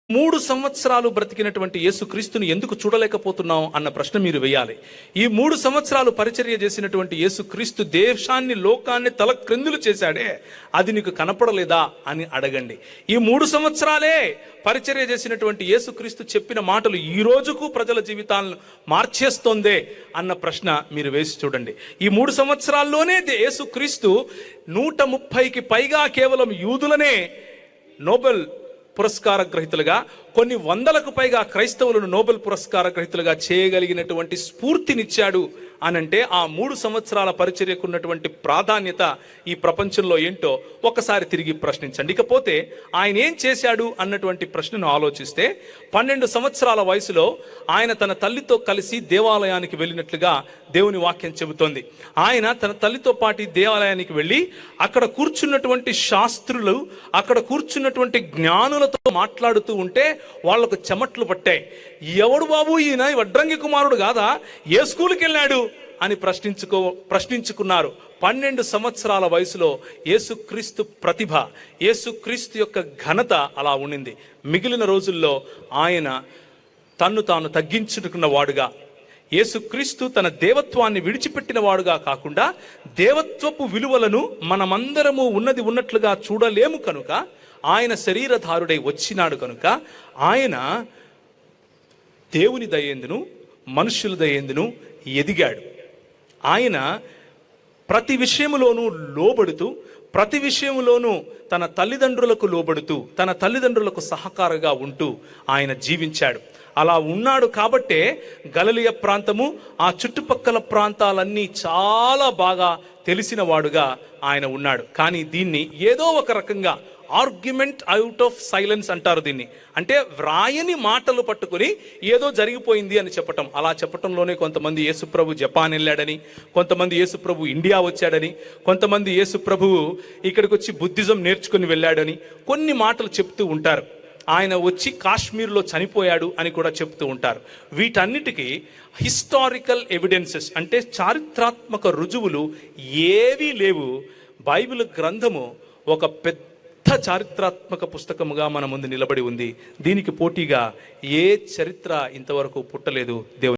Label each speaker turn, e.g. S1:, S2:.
S1: 3 సంవత్సరాలు బ్రతికినటువంటి యేసుక్రీస్తుని ఎందుకు చూడలేకపోతున్నాం అన్న ప్రశ్న మీరు వేయాలి. ఈ 3 సంవత్సరాలు పరిచర్య చేసినటువంటి యేసుక్రీస్తు దేశాన్ని, లోకాన్ని తల క్రిందులు చేశాడే, అది నీకు కనపడలేదా అని అడగండి. ఈ 3 సంవత్సరాలే పరిచర్య చేసినటువంటి యేసుక్రీస్తు చెప్పిన మాటలు ఈ రోజుకు ప్రజల జీవితాలను మార్చేస్తోందే అన్న ప్రశ్న మీరు వేసి చూడండి. ఈ 3 సంవత్సరాల్లోనే యేసుక్రీస్తు 130కి పైగా కేవలం యూదులనే నోబెల్ పురస్కార గ్రహీతలుగా, కొన్ని వందలకు పైగా క్రైస్తవులను నోబెల్ పురస్కార గ్రహీతలుగా చేయగలిగినటువంటి స్ఫూర్తినిచ్చాడు అనంటే ఆ 3 సంవత్సరాల పరిచర్యకు ఉన్నటువంటి ప్రాధాన్యత ఈ ప్రపంచంలో ఏంటో ఒకసారి తిరిగి ప్రశ్నించండి. ఇకపోతే ఆయన ఏం చేశాడు అన్నటువంటి ప్రశ్నను ఆలోచిస్తే 12 సంవత్సరాల వయసులో ఆయన తన తల్లితో కలిసి దేవాలయానికి వెళ్ళినట్లుగా దేవుని వాక్యం చెబుతోంది. ఆయన తన తల్లితో పాటు దేవాలయానికి వెళ్ళి అక్కడ కూర్చున్నటువంటి శాస్త్రులు, అక్కడ కూర్చున్నటువంటి జ్ఞానులతో మాట్లాడుతూ ఉంటే వాళ్లకు చెమట్లు పట్టాయి. ఎవడు బాబు ఈయన, వడ్రంగి కుమారుడు కాదా, ఏ స్కూల్కి వెళ్ళాడు అని ప్రశ్నించుకున్నారు. 12 సంవత్సరాల వయసులో యేసుక్రీస్తు ప్రతిభ, యేసుక్రీస్తు యొక్క ఘనత అలా ఉండింది. మిగిలిన రోజుల్లో ఆయన తన్ను తాను తగ్గించుకున్న వాడుగా, యేసుక్రీస్తు తన దేవత్వాన్ని విడిచిపెట్టిన వాడుగా కాకుండా దేవత్వపు విలువలను మనమందరము ఉన్నది ఉన్నట్లుగా చూడలేము కనుక ఆయన శరీరధారుడై వచ్చినాడు కనుక ఆయన దేవుని దయేందును మనుష్యుల దయేందును ఎదిగాడు. ఆయన ప్రతి విషయములోనూ లోబడుతూ, ప్రతి విషయములోనూ తన తల్లిదండ్రులకు లోబడుతూ, తన తల్లిదండ్రులకు సహకారంగా ఉంటూ ఆయన జీవించాడు. అలా ఉన్నాడు కాబట్టే గలిలయ ప్రాంతము, ఆ చుట్టుపక్కల ప్రాంతాలన్నీ చాలా బాగా తెలిసిన వాడుగా ఆయన ఉన్నాడు. కానీ దీన్ని ఏదో ఒక రకంగా ఆర్గ్యుమెంట్ అవుట్ ఆఫ్ సైలెన్స్ అంటారు దీన్ని. అంటే వ్రాయని మాటలు పట్టుకుని ఏదో జరిగిపోయింది అని చెప్పటం. అలా చెప్పటంలోనే కొంతమంది యేసుప్రభు జపాన్ వెళ్ళాడని, కొంతమంది యేసుప్రభు ఇండియా వచ్చాడని, కొంతమంది యేసుప్రభువు ఇక్కడికి వచ్చి బుద్ధిజం నేర్చుకుని వెళ్ళాడని కొన్ని మాటలు చెప్తూ ఉంటారు. ఆయన వచ్చి కాశ్మీర్లో చనిపోయాడు అని కూడా చెప్తూ ఉంటారు. వీటన్నిటికీ హిస్టారికల్ ఎవిడెన్సెస్ అంటే చారిత్రాత్మక రుజువులు ఏవీ లేవు. బైబిల్ గ్రంథము ఒక పెద్ద చారిత్రాత్మక పుస్తకముగా మన ముందు నిలబడి ఉంది. దీనికి పోటీగా ఏ చరిత్ర ఇంతవరకు పుట్టలేదు. దేవుని